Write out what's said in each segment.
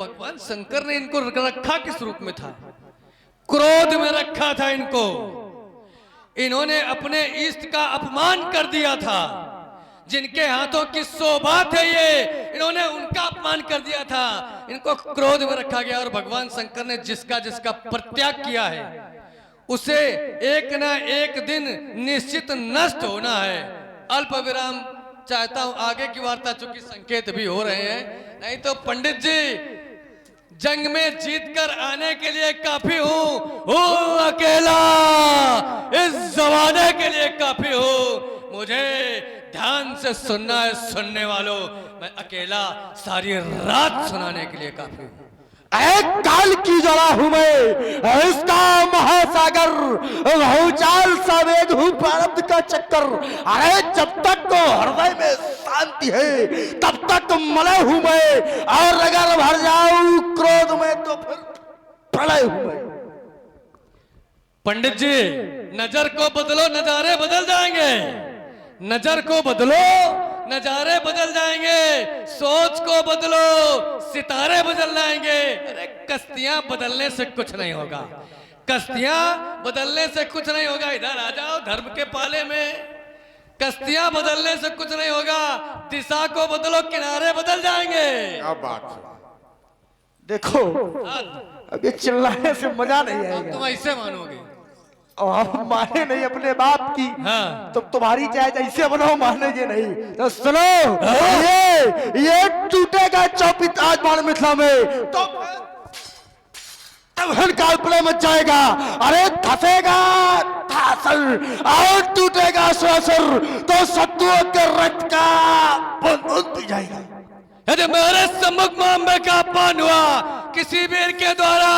भगवान शंकर ने इनको रखा किस रूप में था? क्रोध में रखा था इनको। इन्होंने अपने इष्ट का अपमान कर दिया था। जिनके हाथों की सौगात है ये, इन्होंने उनका अपमान कर दिया था। इनको क्रोध में रखा गया और भगवान शंकर ने जिसका जिसका परित्याग किया है उसे एक ना एक दिन निश्चित नष्ट होना है। अल्प विराम चाहता हूं, आगे की वार्ता चूंकि संकेत भी हो रहे हैं, नहीं तो पंडित जी जंग में जीतकर आने के लिए काफी हूं अकेला, इस जमाने के लिए काफी हूं। मुझे ध्यान से सुनना है सुनने वालों, मैं अकेला सारी रात सुनाने के लिए काफी हूं। काल की जड़ा हूं मैं, इसका महासागर, भूचाल सा वेग हूं प्रारब्ध का चक्कर। अरे जब तक तो हृदय में शांति है तब तक मलय हूं मैं, और अगर भर जाऊं क्रोध में तो फिर प्रलय हूं मैं। पंडित जी नजर को बदलो, नजारे बदल जाएंगे। नजर को बदलो, नजारे बदल जाएंगे। सोच को बदलो, सितारे बदल जाएंगे। अरे कश्तियां बदलने से कुछ नहीं होगा, कश्तियां बदलने से कुछ नहीं होगा। इधर आ जाओ धर्म के पाले में। कश्तियां बदलने से कुछ नहीं होगा, दिशा को बदलो, किनारे बदल जाएंगे। क्या बात है। देखो अब ये चिल्लाने से मजा नहीं आएगा। तुम ऐसे मानोगे और आप माने नहीं अपने बाप की, हाँ। तो तुम्हारी चाहे जैसे बनाओ मानेंगे नहीं। तो सुनो, ये टूटेगा चौपित आज बाण मिथिला में तो काल प्रलय मच जाएगा। अरे धसेगा धासर और टूटेगा सुअसर, तो शत्रुओं के रक्त का बूंद पी जाएगा। यदि मेरे सम्मुख मामले का अपमान हुआ किसी वीर के द्वारा,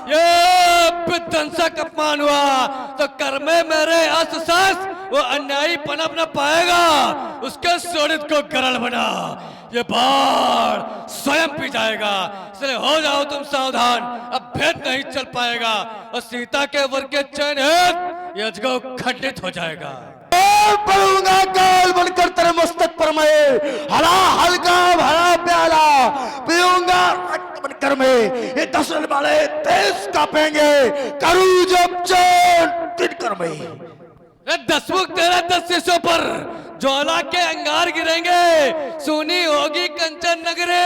ये विध्वंसक अपमान हुआ, तो कर में मेरे अस्त्र वो अन्यायी पनप न पाएगा। उसके शोणित को गरल बना, ये बाण स्वयं पी जाएगा। इसलिए हो जाओ तुम सावधान, अब भेद नहीं चल पाएगा और सीता के वर के चैन हेत ये अजगौ खंडित हो जाएगा। पड़ूंगा काल बनकर तेरे मस्तक पर मैं, हला हल्का भरा प्याला पीऊंगा रक्त बनकर मैं। ये दसन वाले तेज कांपेंगे, करूं जब चैन तिनकर मैं। दसमुख तेरा 10 शिष्यों पर ज्वाला के अंगार गिरेंगे, सुनी होगी कंचन नगरी।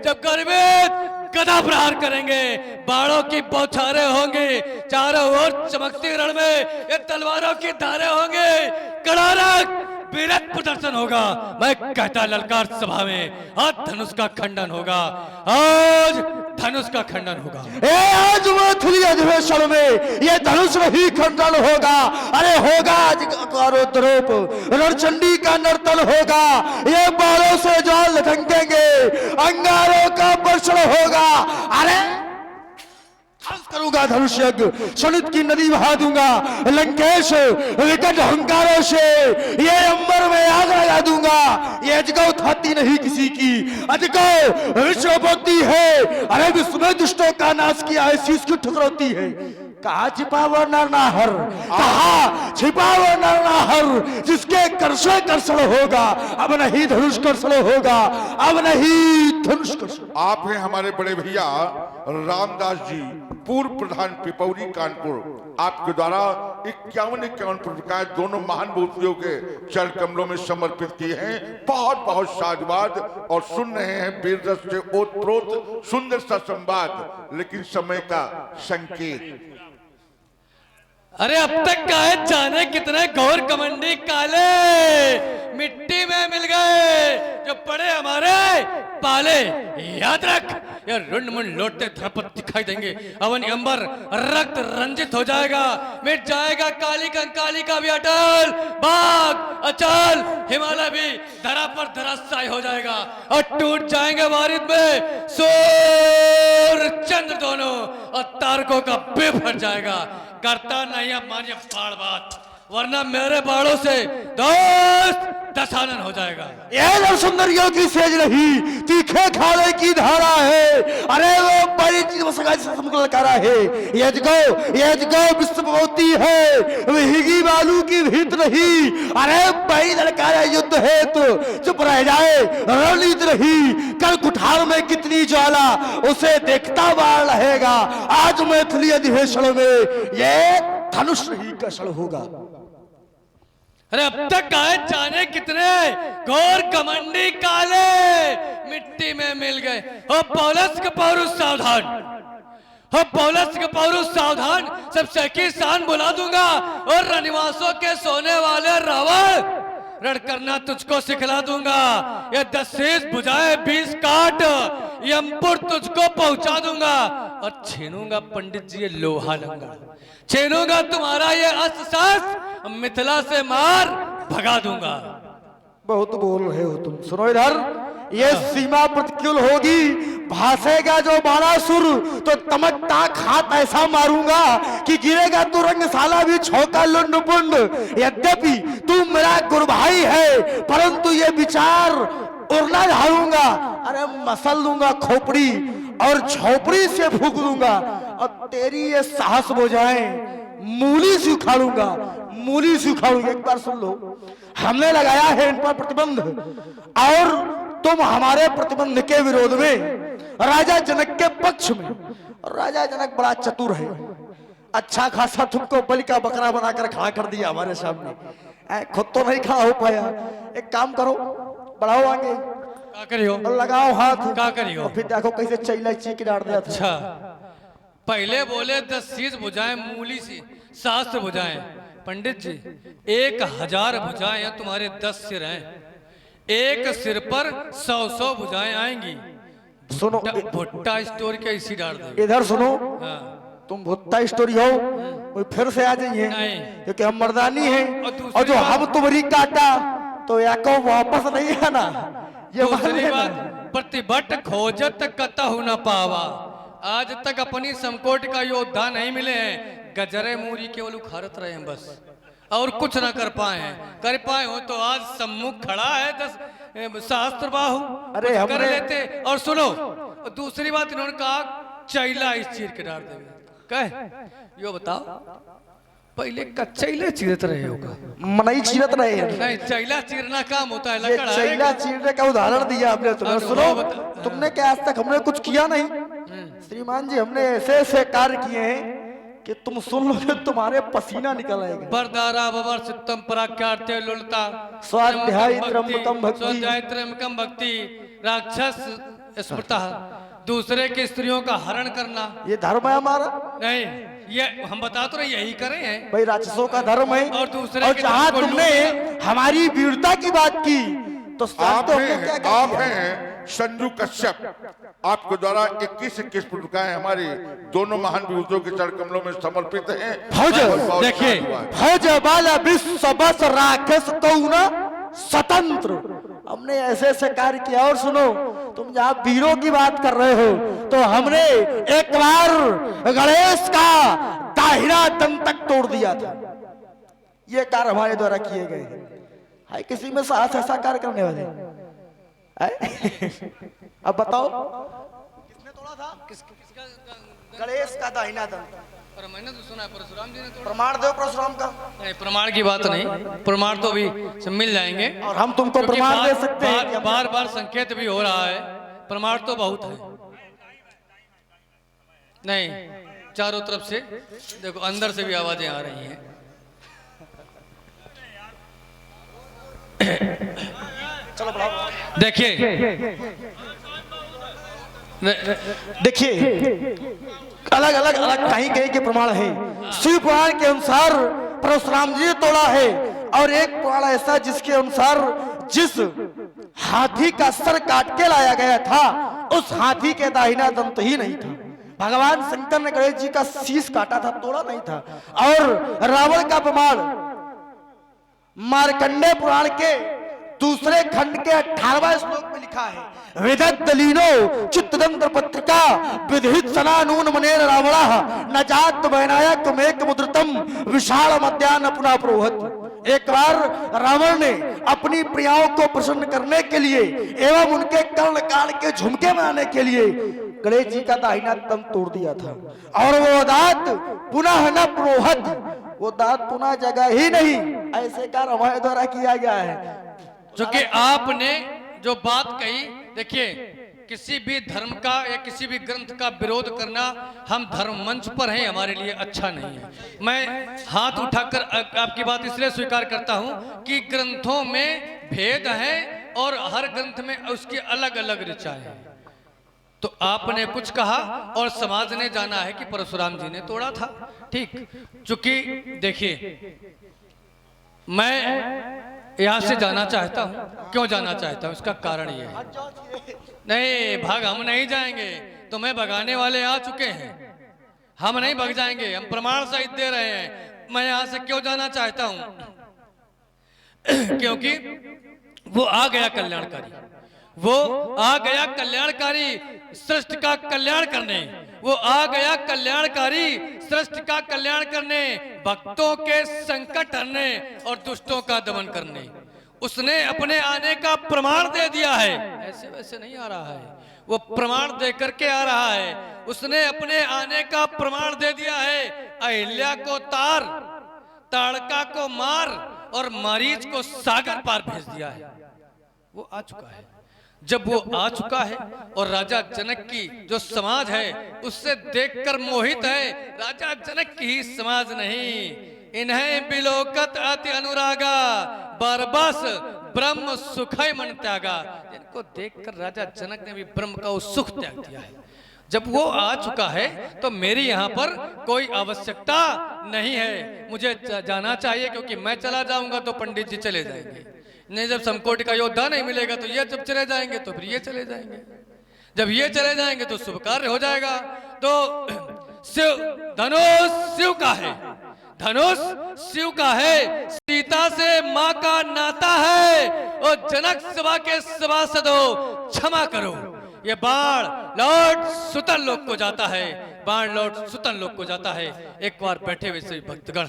जब गर्भित गदा प्रहार करेंगे, बाणों की बौछारें होंगी, चारों ओर चमकती रण में ये तलवारों की धारें होंगे। करारा वीरत प्रदर्शन होगा। मैं कहता ललकार सभा में आज धनुष का खंडन होगा, आज धनुष का खंडन होगा। आज मैथिली अधिवेशन में ये धनुष नहीं खंडन होगा। अरे होगा आज द्रोप रणचंडी का नर्तन होगा। ये बालों से ज्वाल ढंकेंगे, अंगारों का वर्षण होगा। अरे करूंगा धनुष यज्ञ, शनित की नदी बहा दूंगा। लंकेश विकट हंकारों से ये अंबर में आग लगा दूंगा। ये अजगौ थाती नहीं किसी की, अजगौ विश्वपति है। अरे विश्व में दुष्टों का नाश किया है, शीश की ठुकराती है। कहा छिपावा नरनाहर, कहा छिपावा नरनाहर, जिसके करसे करसड़ होगा अब नहीं धनुष करसड़ होगा, अब नहीं धनुष करसड़। आप हैं हमारे बड़े भैया रामदास जी, पूर्व प्रधान पिपौरी कानपुर। आपके द्वारा 51 पुरस्कार दोनों महान व्यक्तियों के चरण कमलों में समर्पित किए हैं। बहुत बहुत साधुवाद। और सुन रहे हैं वीर रस से ओतप्रोत सुंदर सा संवाद, लेकिन समय का संकेत। अरे अब तक काहे जाने कितने गौर कमंडी काले मिट्टी में मिल गए जो पड़े हमारे पाले। याद रख, ये रुंड मुंड लौटते धरपत दिखाई देंगे। अवन अंबर रक्त रंजित हो जाएगा, मिट जाएगा काली कंकाली का भी अटल बाग अचल। हिमालय भी धरा पर धराशायी हो जाएगा और टूट जाएंगे वारिद में सूर्य चंद्र दोनों, और तारकों का बिल फट जाएगा। करता नहीं अब मानिए बाढ़ बात, वरना मेरे बाड़ों से दोस्त दशानन हो जाएगा। ये सुंदरियों की सेज नहीं, तीखे खाले की धारा है। अरे वो बड़ी सगाई से हमको ललकारा है। यजगो विश्वभूति है, हिगी बालू की भीत नहीं। अरे भाई ललकारा युद्ध है तो चुप रह जाए, रणनीति रही। कल कुठार में कितनी ज्वाला, उसे देखता बार रहेगा। आज मैथिली अधिवेशन में ये धनुष ही का क्षण होगा। अरे अब तक आए जाने कितने घोर कमंडी काले मिट्टी में मिल गए। हो पौलुस के पौरुष सावधान, हो पौलुस के पौरुष सावधान। सब सखी सान बुला दूंगा और रनिवासों के सोने वाले रावण रण करना तुझको सिखला दूंगा। ये 10 शीश भुजाएं 20 काट यमपुर तुझको पहुंचा दूंगा और छीनूंगा पंडित जी ये लोहा लंगा। छीनूंगा तुम्हारा ये अस्त्र शस्त्र, मिथिला से मार भगा दूंगा। बहुत बोल रहे हो तुम, सुनो इधर। ये सीमा प्रतिकूल होगी, भासेगा जो बाणासुर तो तमकता हाथ ऐसा मारूंगा कि गिरेगा तू रंगशाला भी छौका लुंड पुंड। यद्यपि तू मेरा गुरु भाई है, परंतु ये विचार उड़ना झाड़ूंगा। अरे मसल दूंगा खोपड़ी और झोपड़ी से फूक दूंगा और तेरी ये साहस हो जाए मूली से उखाड़ूंगा, मूली से उखाड़ूंगा। एक बार सुन लो, हमने लगाया है इन पर प्रतिबंध और तुम हमारे प्रतिबंध के विरोध में राजा जनक के पक्ष में। और राजा जनक बड़ा चतुर है, अच्छा खासा तुमको बलि का बकरा बनाकर खड़ा कर दिया हमारे सामने। खुद तो नहीं खड़ा हो पाया। एक काम करो, बढ़ाओ आगे, क्या करियो, और लगाओ हाथ, क्या करियो। और फिर देखो कैसे चैला चीख डाल दिया था। अच्छा, पहले बोले 10 शीश भुजाएं मूली सी शास्त्र भुजाएं। पंडित जी 1000 भुजाएं हैं, तुम्हारे 10 सिर हैं। एक सिर पर 100 भुजाएं आएंगी। सुनो, भुट्टा स्टोर के इसी डाल दो। इधर सुनो, हाँ। तुम भुट्टा स्टोरी हो, कोई फिर से आ जाइए, नहीं। क्योंकि हम मर्दानी हैं और और जो हम तुम्हारी काटा तो या को वापस नहीं आना। ये मान दूसरी लेना। बात, प्रतिभट खोजत कतहु न पावा। आज तक अपनी समकोट का योद्धा नहीं मिले हैं, गजरे मूरी केवल उखाड़त रहे हैं बस, और कुछ ना कर पाए हैं। कर पाए हो तो आज सम्मुख खड़ा है 10 शास्त्र बाहु, अरे कुछ हमने- कर लेते। और सुनो, दूसरी बात इन्होंने कहा चैला इस चीर के डाल देंगे। कहे यो बताओ, पहले कच्चैले चीरत रहे होगा, मनई चीरत रहे हैं। नहीं चैला चीरना काम होता है, ये लकड़ा चैला चीरने का उदाहरण दिया आपने तुम्हें। अनुभव सुनो, बता- तुमने क्या आज तक हमने कुछ किया नहीं श्रीमान जी। हमने ऐसे ऐसे कार्य किए हैं कि तुम सुन लोगे तुम्हारे पसीना निकल आएगा। बरदारा बबर सितम पराख्यार्थे लुलता स्वाध्याय त्र्यंबकम भक्ति। स्वाध्याय त्र्यंबकम भक्ति राक्षस स्मृता। दूसरे की स्त्रियों का हरण करना ये धर्म है हमारा नहीं, ये हम बता तो रहे यही करे हैं भाई, राक्षसों का धर्म है। और दूसरे और के जहाँ धर्म को तुमने हमारी वीरता की बात की तो आप जानते हो हमने क्या हैं, क्या आप किया? हैं संजू कश्यप। आपके द्वारा 21 पुरस्कार हमारे दोनों महान विभूतियों के चरण कमलों में समर्पित हैं। फौज बहुत-बहुत देखिए, धन्यवाद। फौज बाला विश्व बस राक्षस कौना स्वतंत्र। हमने ऐसे ऐसे कार्य किया। और सुनो, तुम जहाँ वीरों की बात कर रहे हो तो हमने एक बार गणेश का दाहिना दंत तक तोड़ दिया था। ये कार्य हमारे द्वारा किए गए हैं। हाय, किसी में साहस ऐसा कार्य करने वाले हैं? अब बताओ किसने तोड़ा था? गणेश का दाहिना दंत। पर मैंने तो सुना है परशुराम जी ने तोड़ा। प्रमाण दो परशुराम का। नहीं, प्रमाण की बात नहीं, प्रमाण तो भी मिल जाएंगे और हम तुमको क्योंकि प्रमाण दे बार- सकते हैं कि बार बार संकेत भी हो रहा है, प्रमाण तो बहुत है। नहीं, चारों तरफ से देखो, अंदर से भी आवाजें आ रही हैं। चलो बढ़ाओ। देखिए देखिए, अलग अलग अलग कहीं कहीं के प्रमाण है। शिव पुराण के अनुसार परशुराम जी ने तोड़ा है, और एक पुराण ऐसा जिसके अनुसार जिस हाथी का सर काट के लाया गया था उस हाथी के दाहिना दंत ही नहीं था। भगवान शंकर ने गणेश जी का शीश काटा था, तोड़ा नहीं था। और रावण का प्रमाण मार्कंडेय पुराण के दूसरे खंड के 18वां श्लोक में लिखा है, विदग्धलीनो चित्तदंत्र पत्रिका विधित सनानून मनेर रावणः न जात वैनायक मेक मुद्रतम विशाल मध्यान अपना प्रोहत। एक बार रावण ने अपनी प्रियाओं को प्रसन्न करने के लिए एवं उनके कर्ण काल के झुमके बनाने के लिए गणेश जी का दाहिना तम तोड़ दिया था और वो दांत पुनः न प्रोहत, वो दांत पुनः जगह ही नहीं, ऐसे का हमारे द्वारा किया गया है। क्योंकि आपने जो बात कही, देखिए किसी भी धर्म का या किसी भी ग्रंथ का विरोध करना हम धर्म मंच पर हैं, हमारे लिए अच्छा नहीं है। मैं हाथ उठाकर आपकी बात इसलिए स्वीकार करता हूं कि ग्रंथों में भेद है और हर ग्रंथ में उसकी अलग अलग ऋचाएं हैं। तो आपने कुछ कहा और समाज ने जाना है कि परशुराम जी ने तोड़ा था, ठीक। चूंकि देखिए मैं यहां से जाना चाहता हूं, क्यों जाना चाहता हूं, इसका कारण ये है। नहीं भाग हम नहीं जाएंगे, तुम्हें भगाने वाले आ चुके हैं, हम नहीं भग जाएंगे, हम प्रमाण सहित दे रहे हैं। मैं यहां से क्यों जाना चाहता हूं क्योंकि वो आ गया कल्याणकारी, वो आ गया कल्याणकारी सृष्टि का कल्याण करने, वो आ गया कल्याणकारी सृष्टि का कल्याण करने, भक्तों के संकट हरने और दुष्टों का दमन करने। उसने अपने आने का प्रमाण दे दिया है, ऐसे वैसे नहीं आ रहा है, वो प्रमाण दे करके आ रहा है। उसने अपने आने का प्रमाण दे दिया है। अहिल्या को तार, ताड़का को मार और मारीच को सागर पार भेज दिया है। वो आ चुका है। जब वो आ चुका है और राजा जनक की जो समाज है उससे देखकर मोहित है, राजा जनक की ही समाज नहीं, इन्हें बिलोकत अति अनुरागा, बरबस ब्रह्म सुखय मन त्यागा। इनको देखकर राजा जनक ने भी ब्रह्म का वो सुख त्याग दिया है। जब वो आ चुका है तो मेरी यहाँ पर कोई आवश्यकता नहीं है, मुझे जाना चाहिए, क्योंकि मैं चला जाऊंगा तो पंडित जी चले जाएंगे, नहीं जब समकोटि का योद्धा नहीं मिलेगा तो ये जब चले जाएंगे तो फिर ये चले जाएंगे, जब ये चले जाएंगे तो शुभ कार्य हो जाएगा। तो शिव धनुष शिव का है, धनुष शिव का है, सीता से माँ का नाता है और जनक सभा के सभासदों क्षमा करो, ये बाण लौट सुतन लोक को जाता है, बाण लौट सुतन लोक को जाता है। एक बार बैठे हुए सभी भक्तगण,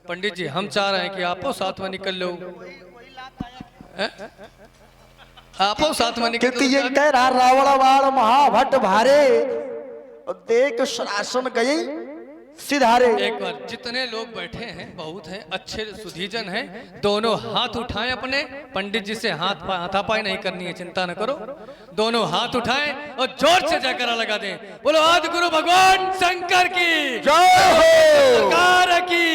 पंडित जी हम चाह रहे हैं कि आपो साथ में निकल लो, आपो साथ में निकल, क्योंकि ये कह रहा रावण बाण महाभट भारे और देख शासन गई सिधारे। एक बार जितने लोग बैठे हैं बहुत हैं, अच्छे सुधीजन हैं, दोनों हाथ उठाएं अपने, पंडित जी से हाथापाई नहीं करनी है, चिंता न करो, दोनों हाथ उठाएं और जोर से जयकारा लगा दें, बोलो आदि गुरु भगवान शंकर की जय हो, सरकार की।